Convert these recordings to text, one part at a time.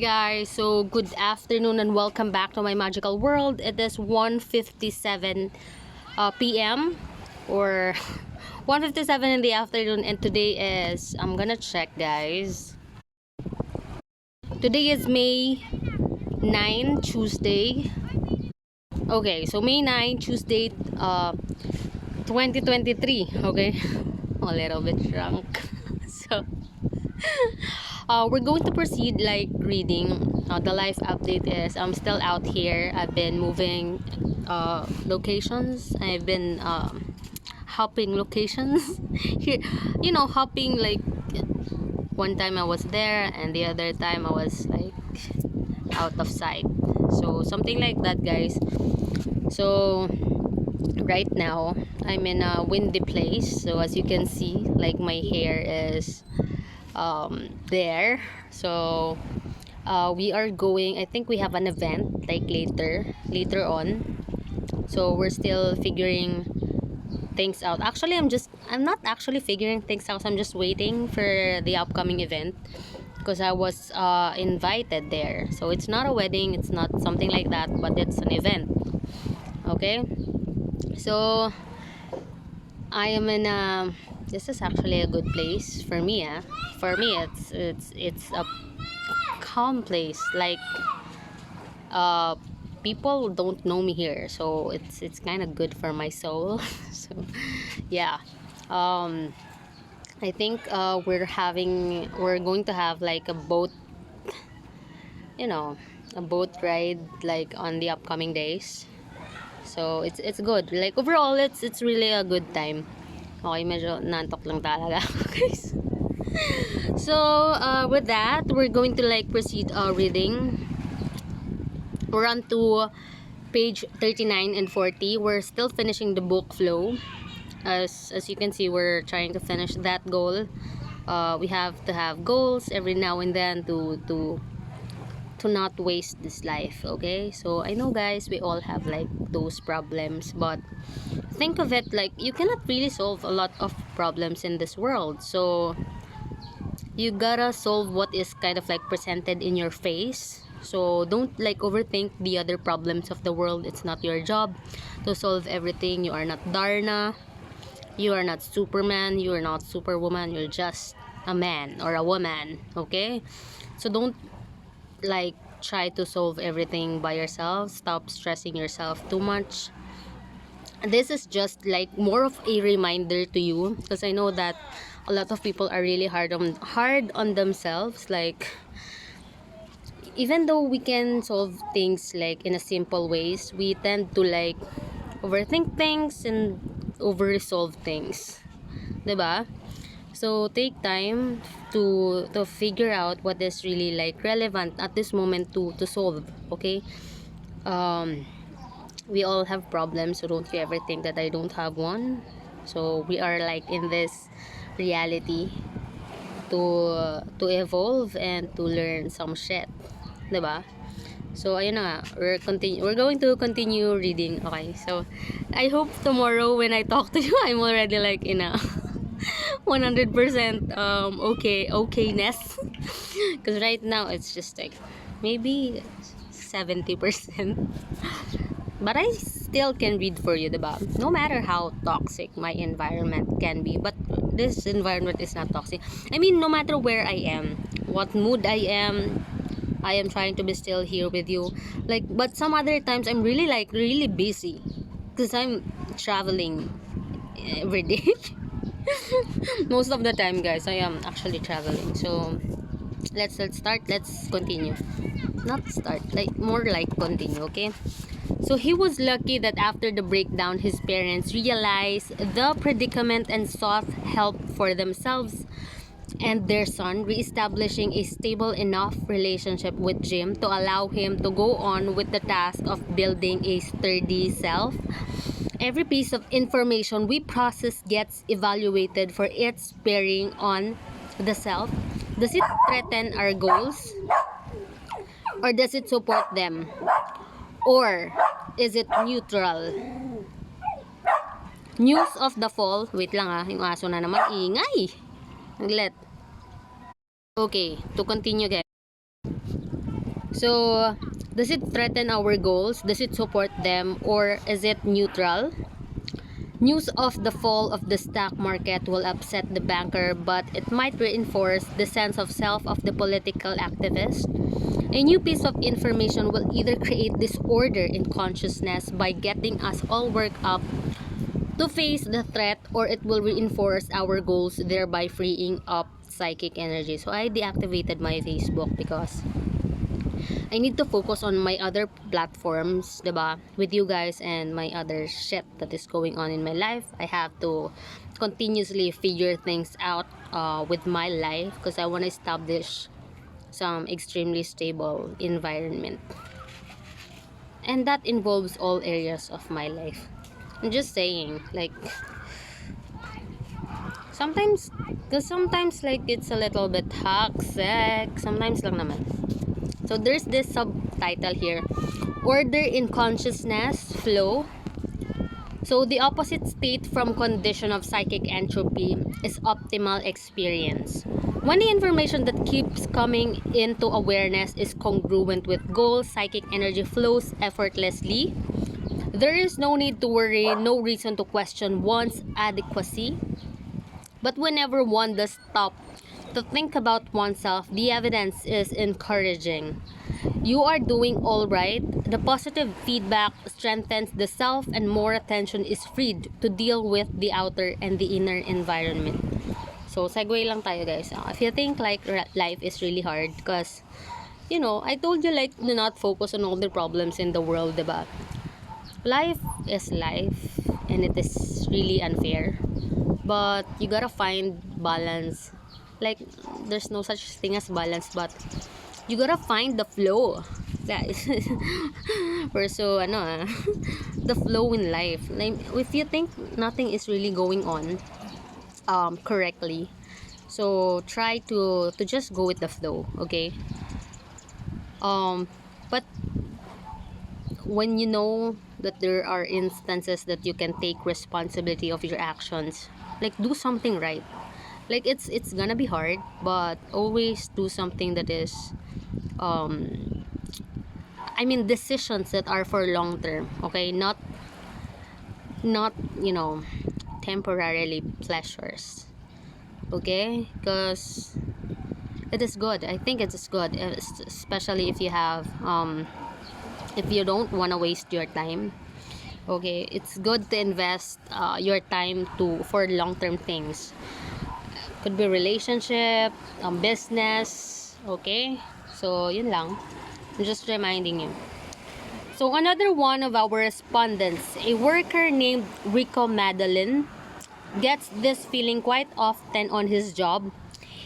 guys, so good afternoon and welcome back to my magical world. It is 1:57 p.m. or 1:57 in the afternoon, and today is, I'm gonna check guys, today is May 9 Tuesday. Okay, so May 9 Tuesday 2023. Okay. A little bit drunk. So we're going to proceed like reading. The life update is I'm still out here. I've been moving locations. I've been hopping locations here, hopping, like one time I was there and the other time I was like out of sight, so something like that guys. So right now I'm in a windy place, so as you can see, like my hair is there. So we are going, I think we have an event like later on, so we're still figuring things out. Actually, I'm not actually figuring things out. I'm just waiting for the upcoming event because I was invited there. So it's not a wedding, it's not something like that, but it's an event. Okay, so I am in a, this is actually a good place for me. For me, it's a calm place. Like uh, people don't know me here, so it's kind of good for my soul. So yeah, um, I think we're going to have like a boat, a boat ride like on the upcoming days. So it's good. Like overall, it's really a good time. Okay, medyo nantok lang talaga, guys. So with that, we're going to like proceed reading. We're on to page 39 and 40. We're still finishing the book flow. As you can see, we're trying to finish that goal. We have to have goals every now and then to not waste this life. Okay, so I know guys, we all have like those problems, but think of it like you cannot really solve a lot of problems in this world. So you gotta solve what is kind of like presented in your face. So don't like overthink the other problems of the world. It's not your job to solve everything. You are not Darna, you are not Superman, you are not Superwoman. You're just a man or a woman. Okay, so don't like try to solve everything by yourself. Stop stressing yourself too much. This is just like more of a reminder to you, because I know that a lot of people are really hard on themselves. Like even though we can solve things like in a simple ways, we tend to like overthink things and over resolve things, diba? So take time to figure out what is really like relevant at this moment to solve. Okay, um we all have problems, so don't you ever think that I don't have one. So we are like in this reality to evolve and to learn some shit, diba? So ayun na nga, we're going to continue reading. Okay, so I hope tomorrow when I talk to you, I'm already like in a 100% okayness. Because right now it's just like maybe 70%. But I still can read for you, diba? No matter how toxic my environment can be, but this environment is not toxic. I mean, no matter where I am, what mood I am trying to be still here with you. Like, but some other times I'm really like really busy because I'm traveling every day. Most of the time, guys, I am actually traveling. So let's start. Let's continue. Not start, like more like continue. Okay. So he was lucky that after the breakdown, his parents realized the predicament and sought help for themselves and their son, reestablishing a stable enough relationship with Jim to allow him to go on with the task of building a sturdy self. Every piece of information we process gets evaluated for its bearing on the self. Does it threaten our goals? Or does it support them? Or is it neutral? News of the fall. Wait lang yung aso na naman ingay. Naglet. Okay, to continue guys. So, does it threaten our goals? Does it support them? Or is it neutral? News of the fall of the stock market will upset the banker, but it might reinforce the sense of self of the political activist. A new piece of information will either create disorder in consciousness by getting us all worked up to face the threat, or it will reinforce our goals, thereby freeing up psychic energy. So I deactivated my Facebook because I need to focus on my other platforms, diba? With you guys and my other shit that is going on in my life. I have to continuously figure things out with my life because I want to establish some extremely stable environment. And that involves all areas of my life. I'm just saying, like, sometimes, because sometimes, like, it's a little bit toxic. Sometimes lang naman. So there's this subtitle here, order in consciousness flow. So the opposite state from condition of psychic entropy is optimal experience. When the information that keeps coming into awareness is congruent with goals, psychic energy flows effortlessly. There is no need to worry, no reason to question one's adequacy. But whenever one does stop to think about oneself, the evidence is encouraging. You are doing all right. The positive feedback strengthens the self, and more attention is freed to deal with the outer and the inner environment. So, segue lang tayo guys. If you think like life is really hard, because, I told you like do not focus on all the problems in the world, diba? Life is life, and it is really unfair. But you gotta find balance. Like, there's no such thing as balance, but you gotta find the flow, guys. We're so the flow in life. Like, if you think nothing is really going on correctly, so try to just go with the flow, okay? But when you know that there are instances that you can take responsibility of your actions, like do something right. Like, it's gonna be hard, but always do something that is decisions that are for long term, okay? Not temporarily pleasures, okay? Because it is good. I think it is good, especially if you have if you don't want to waste your time, okay? It's good to invest your time for long term things. Could be relationship, business, okay? So yun lang, I'm just reminding you. So another one of our respondents, a worker named Rico Madeline, gets this feeling quite often on his job.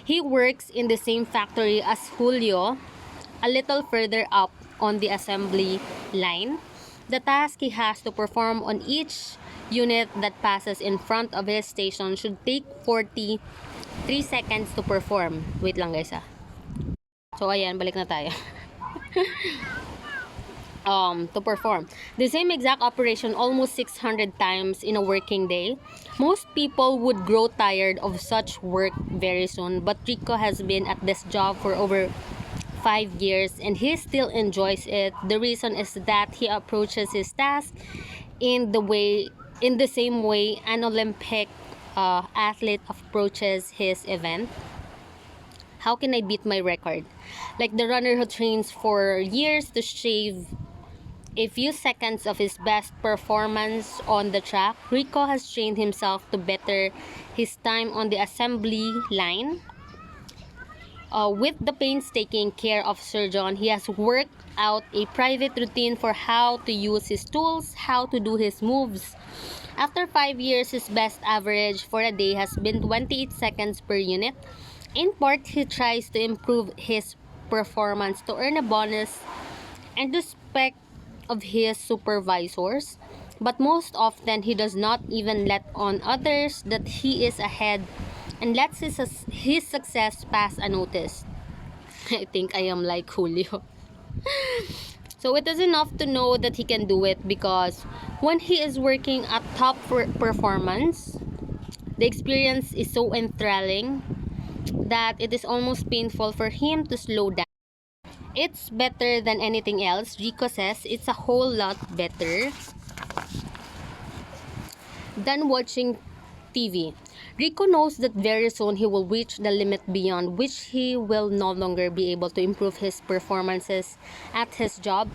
He works in the same factory as Julio, a little further up on the assembly line. The task he has to perform on each unit that passes in front of his station should take 43 seconds to perform. Wait lang guys. So ayan, balik na tayo. To perform the same exact operation almost 600 times in a working day. Most people would grow tired of such work very soon, but Rico has been at this job for over 5 years and he still enjoys it. The reason is that he approaches his task in the same way an Olympic athlete approaches his event. How can I beat my record? Like the runner who trains for years to shave a few seconds of his best performance on the track, Rico has trained himself to better his time on the assembly line. With the painstaking care of Sir John, he has worked out a private routine for how to use his tools, how to do his moves. After 5 years, his best average for a day has been 28 seconds per unit. In part, he tries to improve his performance to earn a bonus and respect of his supervisors, but most often he does not even let on others that he is ahead and lets his success pass unnoticed. I think I am like Julio. So it is enough to know that he can do it, because when he is working at top performance, the experience is so enthralling that it is almost painful for him to slow down. It's better than anything else. Rico says it's a whole lot better than watching TV. Rico knows that very soon he will reach the limit beyond which he will no longer be able to improve his performances at his job.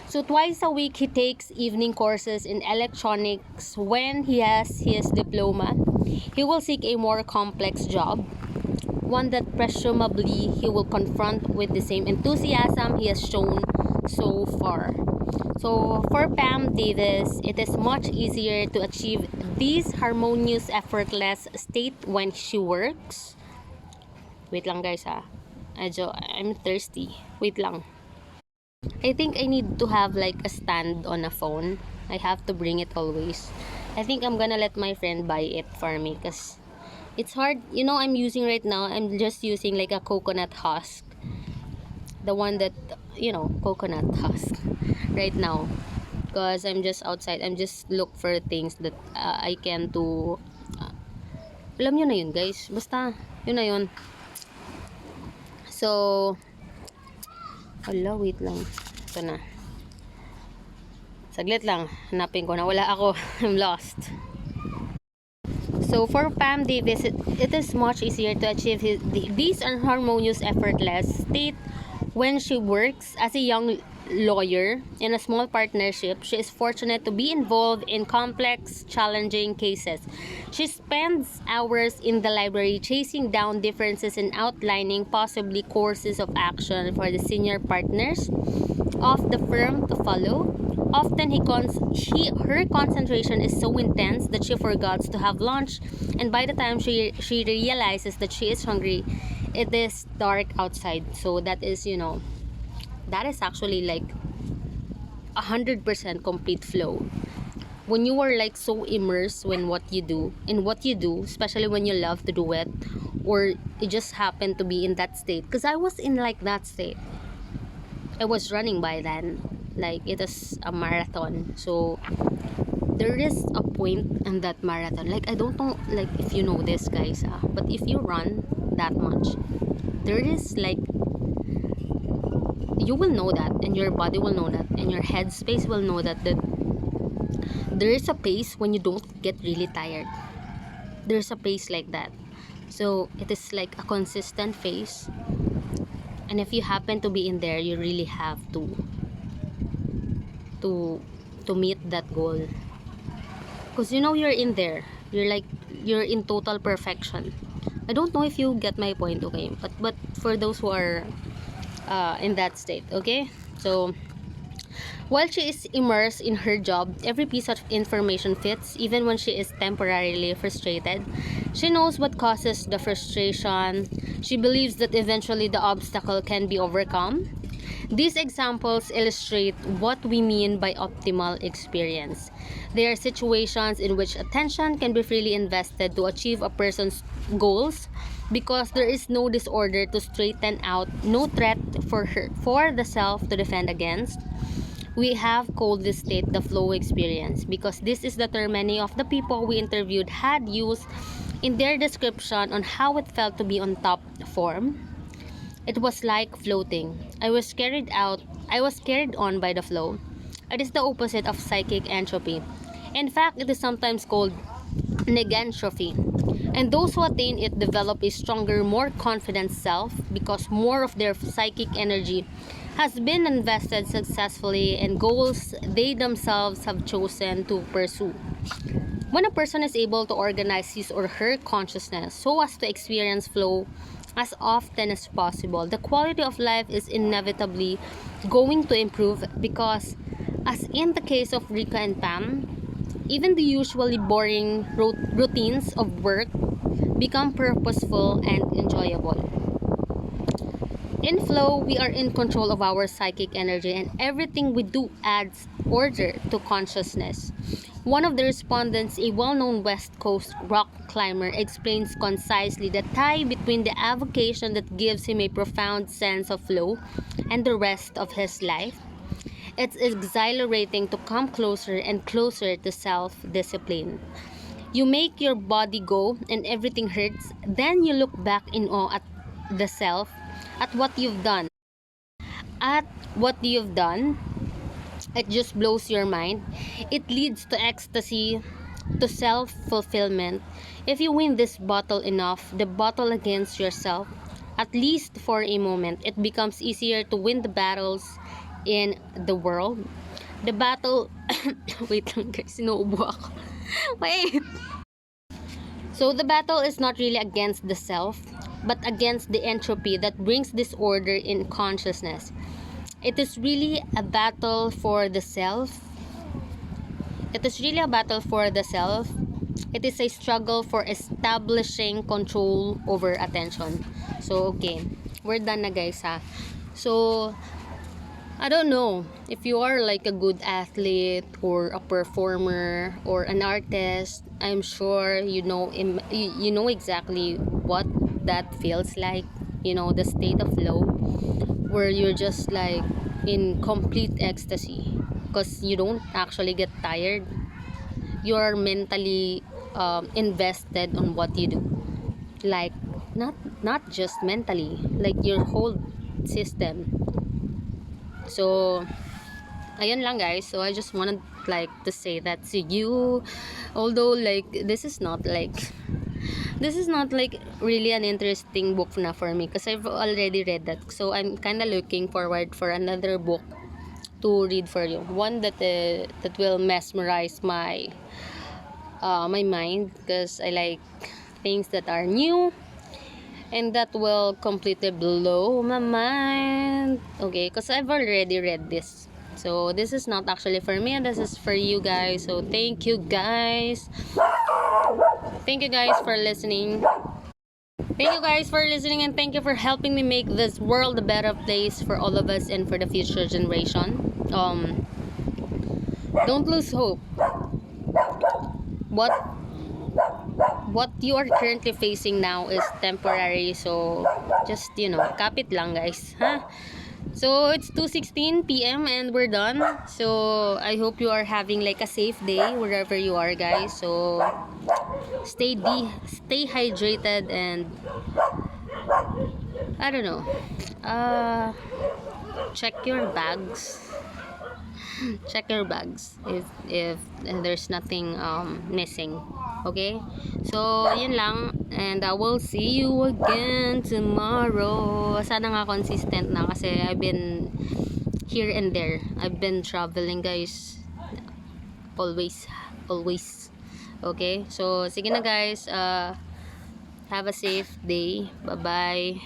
So twice a week he takes evening courses in electronics. When he has his diploma, he will seek a more complex job, one that presumably he will confront with the same enthusiasm he has shown so far. So for Pam Davis, it is much easier to achieve this harmonious, effortless state when she works. Wait lang guys ha. I'm thirsty. Wait lang. I think I need to have like a stand on a phone. I have to bring it always. I think I'm gonna let my friend buy it for me because it's hard. You know, I'm using right now, I'm just using like a coconut husk. The one that, coconut husk right now. Because I'm just outside. I'm just look for things that I can do. Alam nyo na yun, guys. Basta, yun na yun. So, wait lang. Ito na. Saglit lang. Hanapin ko. Nawala ako. I'm lost. So, for Pam Davis, it is much easier to achieve these harmonious, effortless state when she works as a young lawyer in a small partnership. She is fortunate to be involved in complex, challenging cases. She spends hours in the library chasing down differences and outlining possibly courses of action for the senior partners of the firm to follow. Often her concentration is so intense that she forgets to have lunch, and by the time she realizes that she is hungry, it is dark outside. So that is actually like 100% complete flow. When you are like so immersed in what you do, especially when you love to do it, or you just happen to be in that state. Because I was in like that state. I was running by then. Like it is a marathon. So there is a point in that marathon. Like I don't know like if you know this guys, but if you run that much, there is like, you will know that, and your body will know that, and your head space will know that there is a pace when you don't get really tired. There's a pace like that. So it is like a consistent pace, and if you happen to be in there, you really have to meet that goal, because you're in there, you're in total perfection. I don't know if you get my point, okay, but for those who are in that state, okay. So while she is immersed in her job, every piece of information fits. Even when she is temporarily frustrated, she knows what causes the frustration. She believes that eventually the obstacle can be overcome. These examples illustrate what we mean by optimal experience. They are situations in which attention can be freely invested to achieve a person's goals because there is no disorder to straighten out, no threat for the self to defend against. We have called this state the flow experience because this is the term many of the people we interviewed had used in their description on how it felt to be on top form. It was like floating. I was carried on by the flow. It is the opposite of psychic entropy. In fact, it is sometimes called negentropy. And those who attain it develop a stronger, more confident self because more of their psychic energy has been invested successfully in goals they themselves have chosen to pursue. When a person is able to organize his or her consciousness so as to experience flow as often as possible, the quality of life is inevitably going to improve because, as in the case of Rika and Pam, even the usually boring routines of work become purposeful and enjoyable. In flow, we are in control of our psychic energy, and everything we do adds order to consciousness. One of the respondents, a well-known West Coast rock climber, explains concisely the tie between the avocation that gives him a profound sense of flow and the rest of his life. It's exhilarating to come closer and closer to self-discipline. You make your body go and everything hurts, then you look back in awe at the self, at what you've done. at what you've done, it just blows your mind. It leads to ecstasy, to self-fulfillment. If you win this battle enough, the battle against yourself, at least for a moment, it becomes easier to win the battles in the world. The battle... Wait lang guys, sinuubo ako. Wait! So the battle is not really against the self, but against the entropy that brings disorder in consciousness. It is really a battle for the self. It is really a battle for the self. It is a struggle for establishing control over attention. So, okay. We're done na guys ha. So, I don't know if you are like a good athlete or a performer or an artist. I'm sure you know exactly what that feels like. You know, the state of flow where you're just like in complete ecstasy because you don't actually get tired. You're mentally invested on what you do, like not just mentally, like your whole system. So ayun lang guys, so I just wanted like to say that to you, although like this is not like really an interesting book na for me because I've already read that. So I'm kind of looking forward for another book to read for you, one that will mesmerize my my mind, because I like things that are new and that will completely blow my mind. Okay, because I've already read this. So this is not actually for me, this is for you guys. So thank you guys. Thank you guys for listening. Thank you guys for listening, and thank you for helping me make this world a better place for all of us and for the future generation. Don't lose hope. What you are currently facing now is temporary, so just kapit lang guys, huh? So it's 2:16 p.m. and we're done. So I hope you are having like a safe day wherever you are guys. So stay hydrated, and I don't know, check your bags. Check your bags if there's nothing missing. Okay, so yun lang, and I will see you again tomorrow. Sana nga consistent na kasi I've been here and there. I've been traveling guys, always. Okay, so sige na guys, have a safe day. Bye bye.